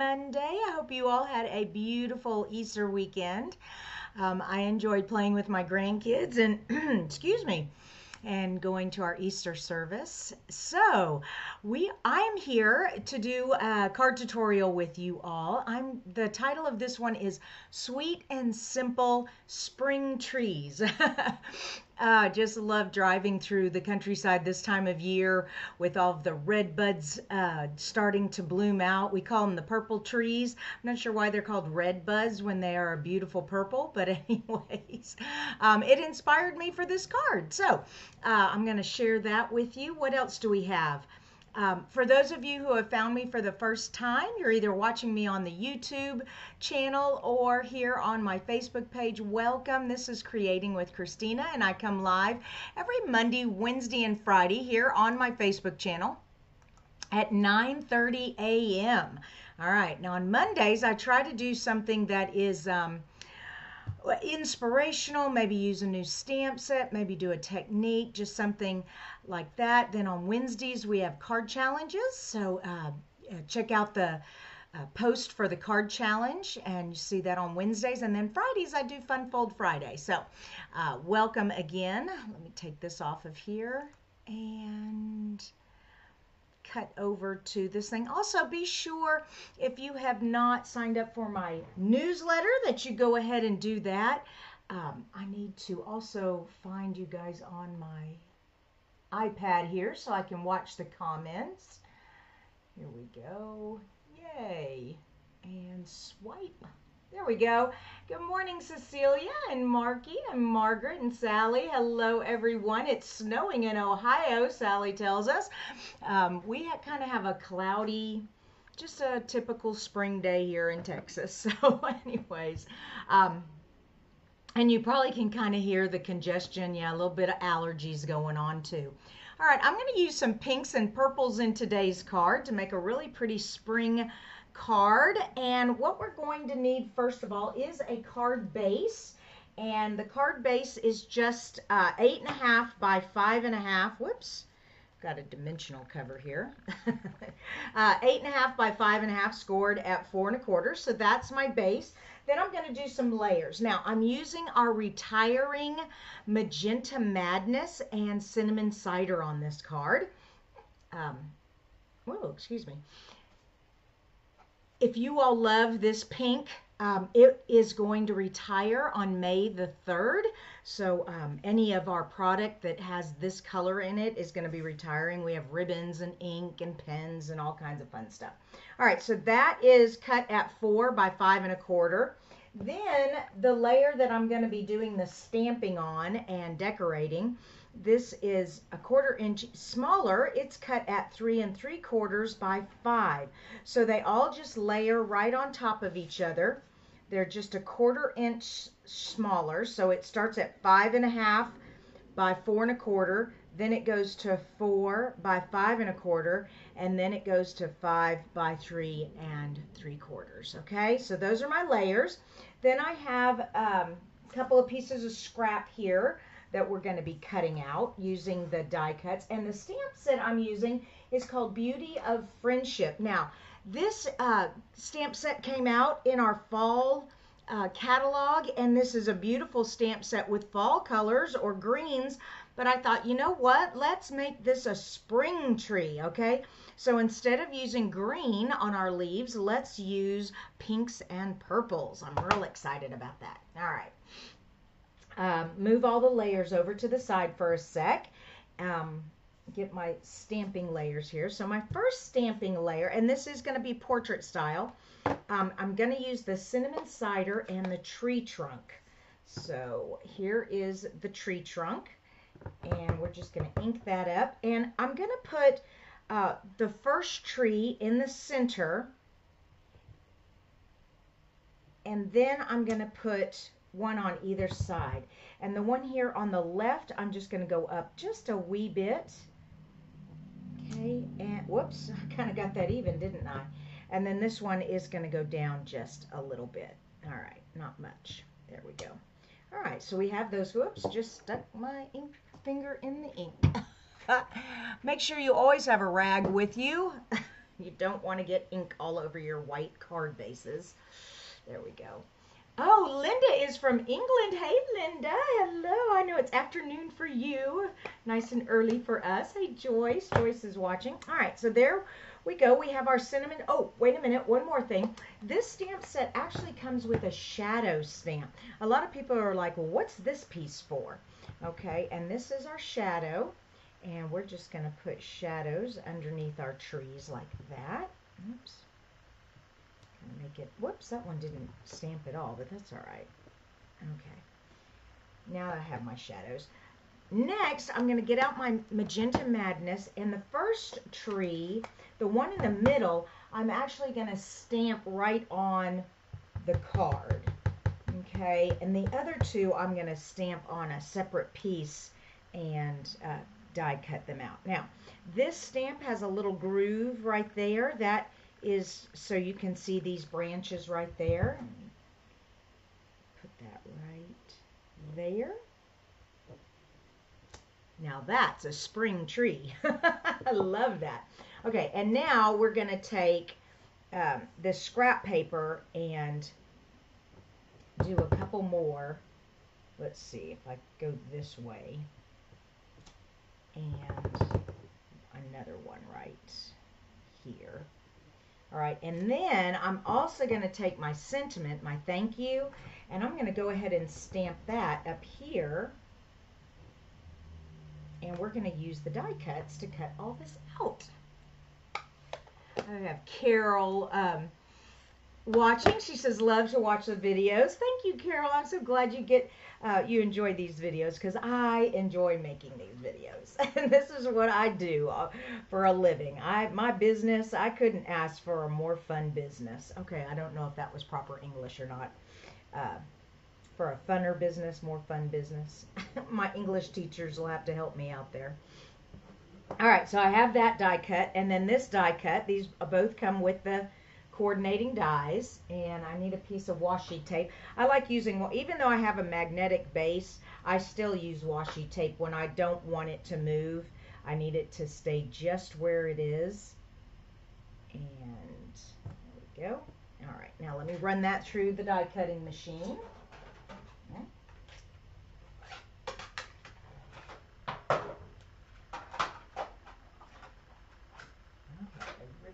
Monday. I hope you all had a beautiful Easter weekend. I enjoyed playing with my grandkids and, excuse me, and going to our Easter service. So, I am here to do a card tutorial with you all. The title of this one is Sweet and Simple Spring Trees. Just love driving through the countryside this time of year with all of the red buds starting to bloom out. We call them the purple trees. I'm not sure why they're called red buds when they are a beautiful purple, but anyways, it inspired me for this card. So I'm going to share that with you. What else do we have? For those of you who have found me for the first time, you're either watching me on the YouTube channel or here on my Facebook page. Welcome. This is Creating with Kristina, and I come live every Monday, Wednesday, and Friday here on my Facebook channel at 9:30 a.m. All right. Now on Mondays, I try to do something that is inspirational, maybe use a new stamp set, maybe do a technique, just something like that. Then on Wednesdays we have card challenges, so check out the post for the card challenge, and you see that on Wednesdays. And then Fridays I do Fun Fold Friday. So welcome again. Let me take this off of here and cut over to this thing. Also, be sure if you have not signed up for my newsletter that you go ahead and do that. I need to also find you guys on my iPad here so I can watch the comments. Here we go. Yay. And swipe. There we go. Good morning, Cecilia and Marky and Margaret and Sally. Hello, everyone. It's snowing in Ohio, Sally tells us. We kind of have a cloudy, just a typical spring day here in Texas. So anyways, and you probably can kind of hear the congestion. Yeah, a little bit of allergies going on too. All right, I'm going to use some pinks and purples in today's card to make a really pretty spring card. And what we're going to need first of all is a card base, and the card base is just 8.5 by 5.5. Whoops, got a dimensional cover here. 8.5 by 5.5 scored at 4.25, so that's my base. Then I'm going to do some layers. Now I'm using our Retiring Magenta Madness and Cinnamon Cider on this card. Whoa, excuse me. If you all love this pink, it is going to retire on May the 3rd. So any of our product that has this color in it is going to be retiring. We have ribbons and ink and pens and all kinds of fun stuff. All right, so that is cut at 4 by 5.25. Then the layer that I'm going to be doing the stamping on and decorating, this is 1/4 inch smaller. It's cut at 3 3/4 by 5. So they all just layer right on top of each other. They're just 1/4 inch smaller. So it starts at 5.5 by 4.25. Then it goes to 4 by 5.25, and then it goes to 5 by 3 3/4. Okay, so those are my layers. Then I have a couple of pieces of scrap here that we're going to be cutting out using the die cuts. And the stamp set I'm using is called Beauty of Friendship. Now, this stamp set came out in our fall catalog, and this is a beautiful stamp set with fall colors or greens. But I thought, you know what? Let's make this a spring tree, okay? So instead of using green on our leaves, let's use pinks and purples. I'm real excited about that. All right. Move all the layers over to the side for a sec. Get my stamping layers here. So my first stamping layer, and this is going to be portrait style, I'm going to use the cinnamon cider and the tree trunk. So here is the tree trunk, and we're just going to ink that up. And I'm going to put the first tree in the center, and then I'm going to put one on either side. And the one here on the left, I'm just going to go up just a wee bit. Okay, and whoops, I kind of got that even, didn't I? And then this one is going to go down just a little bit. All right, not much. There we go. All right, so we have those. Whoops, just stuck my ink finger in the ink. Make sure you always have a rag with you. You don't want to get ink all over your white card bases. There we go. Oh, Linda is from England. Hey, Linda. Hello. I know it's afternoon for you. Nice and early for us. Hey, Joyce. Joyce is watching. All right, so there we go. We have our cinnamon. Oh, wait a minute. One more thing. This stamp set actually comes with a shadow stamp. A lot of people are like, well, what's this piece for? Okay, and this is our shadow. And we're just going to put shadows underneath our trees like that. Oops. Make it, whoops, that one didn't stamp at all, but that's all right. Okay, now I have my shadows. Next, I'm going to get out my Magenta Madness, and the first tree, the one in the middle, I'm actually going to stamp right on the card. Okay, and the other two I'm going to stamp on a separate piece and die cut them out. Now, this stamp has a little groove right there. That is so you can see these branches right there. Put that right there. Now that's a spring tree. I love that. Okay, and now we're going to take this scrap paper and do a couple more. Let's see if I go this way. And another one right here. All right, and then I'm also going to take my sentiment, my thank you, and I'm going to go ahead and stamp that up here. And we're going to use the die cuts to cut all this out. I have Carol watching. She says, love to watch the videos. Thank you, Carol. I'm so glad you enjoy these videos, because I enjoy making these videos. And this is what I do for a living. My business, I couldn't ask for a more fun business. Okay, I don't know if that was proper English or not. For a funner business, more fun business. My English teachers will have to help me out there. All right, so I have that die cut, and then this die cut. These both come with the coordinating dies, and I need a piece of washi tape. I like using, even though I have a magnetic base, I still use washi tape when I don't want it to move. I need it to stay just where it is. And there we go. All right, now let me run that through the die cutting machine.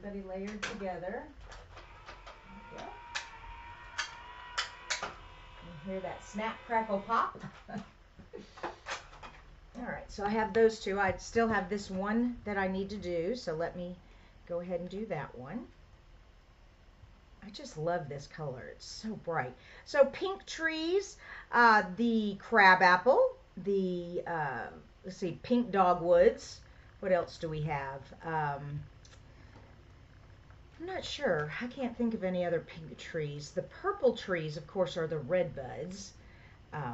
Everybody layered together. There we go. You hear that snap, crackle, pop? All right, so I have those two. I still have this one that I need to do, so let me go ahead and do that one. I just love this color. It's so bright. So pink trees, the crabapple, the, let's see, pink dogwoods. What else do we have? I'm not sure. I can't think of any other pink trees. The purple trees, of course, are the red buds. But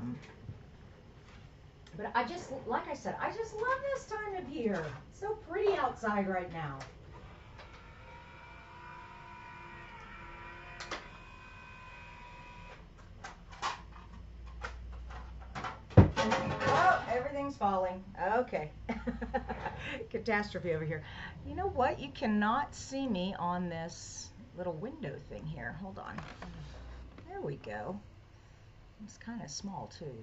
I just, like I said, I just love this time of year. It's so pretty outside right now. Oh, everything's falling. Okay. Catastrophe over here. You know what? You cannot see me on this little window thing here. Hold on. There we go. It's kind of small too.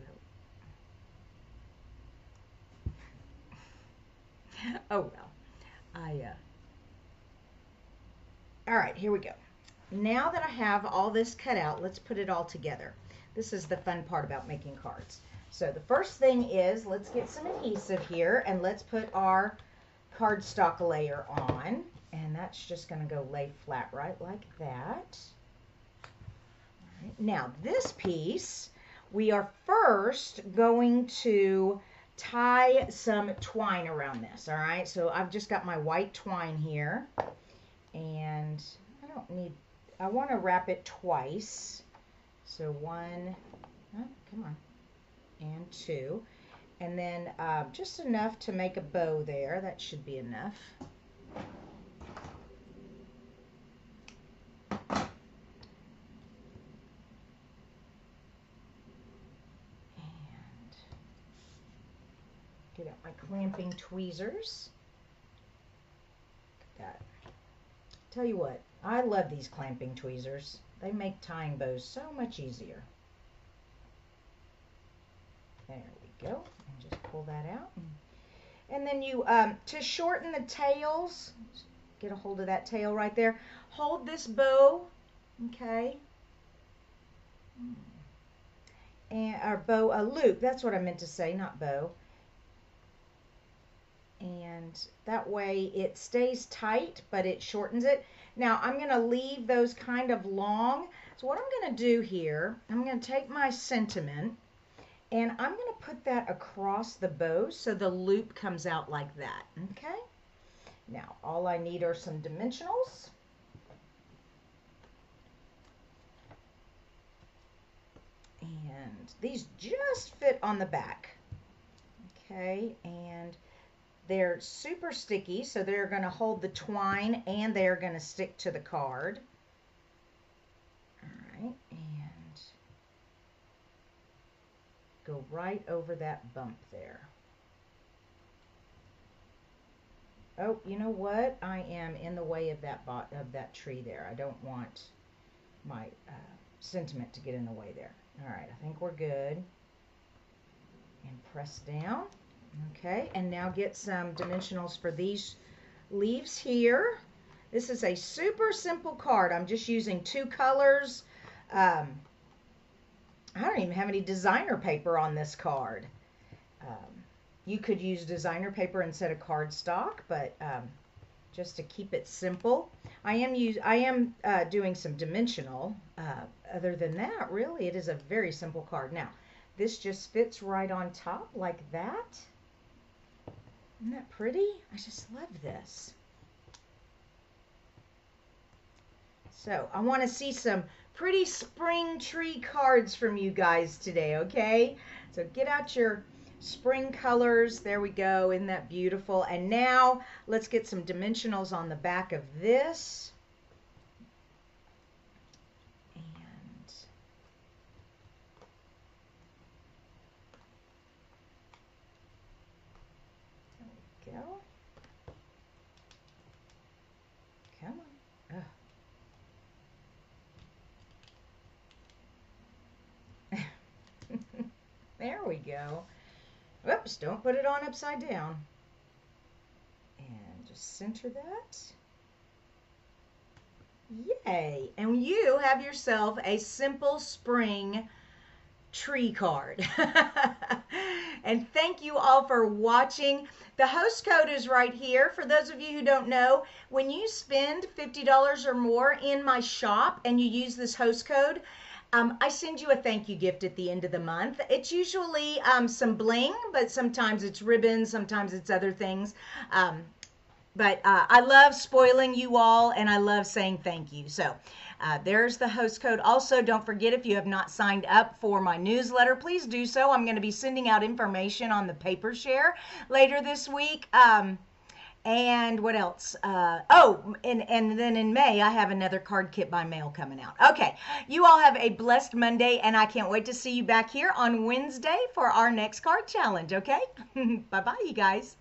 Oh well. All right, here we go. Now that I have all this cut out, let's put it all together. This is the fun part about making cards. So the first thing is, let's get some adhesive here, and let's put our cardstock layer on. And that's just going to go lay flat right like that. All right. Now this piece, we are first going to tie some twine around this. All right, so I've just got my white twine here, and I want to wrap it twice. So one, oh, come on, and two, and then just enough to make a bow there. That should be enough. And get out my clamping tweezers. Look at that. tell you what, I love these clamping tweezers. They make tying bows so much easier. There we go. And just pull that out. And then you, to shorten the tails, get a hold of that tail right there. Hold this bow, okay? And our bow, a loop, that's what I meant to say, not bow. And that way it stays tight, but it shortens it. Now I'm going to leave those kind of long. So what I'm going to do here, I'm going to take my sentiment and I'm going to put that across the bow so the loop comes out like that. Okay. Now all I need are some dimensionals. And these just fit on the back. Okay, and they're super sticky, so they're going to hold the twine and they're going to stick to the card. All right, and go right over that bump there. Oh, you know what? I am in the way of that tree there. I don't want my sentiment to get in the way there. All right, I think we're good. And press down. Okay, and now get some dimensionals for these leaves here. This is a super simple card. I'm just using 2 colors. I don't even have any designer paper on this card. You could use designer paper instead of cardstock, but just to keep it simple, I am doing some dimensional. Other than that, really, it is a very simple card. Now, this just fits right on top like that. Isn't that pretty? I just love this. So I want to see some pretty spring tree cards from you guys today, okay? So get out your spring colors. There we go. Isn't that beautiful? And now let's get some dimensionals on the back of this. And there we go. Come on. There we go. Whoops, don't put it on upside down. And just center that. Yay! And you have yourself a simple spring tree card. And thank you all for watching. The host code is right here. For those of you who don't know, when you spend $50 or more in my shop and you use this host code, I send you a thank you gift at the end of the month. It's usually some bling, but sometimes it's ribbons, sometimes it's other things. But I love spoiling you all, and I love saying thank you. So there's the host code. Also, don't forget, if you have not signed up for my newsletter, please do so. I'm going to be sending out information on the paper share later this week. And what else? And then in May, I have another card kit by mail coming out. Okay, you all have a blessed Monday, and I can't wait to see you back here on Wednesday for our next card challenge, okay? Bye-bye, you guys.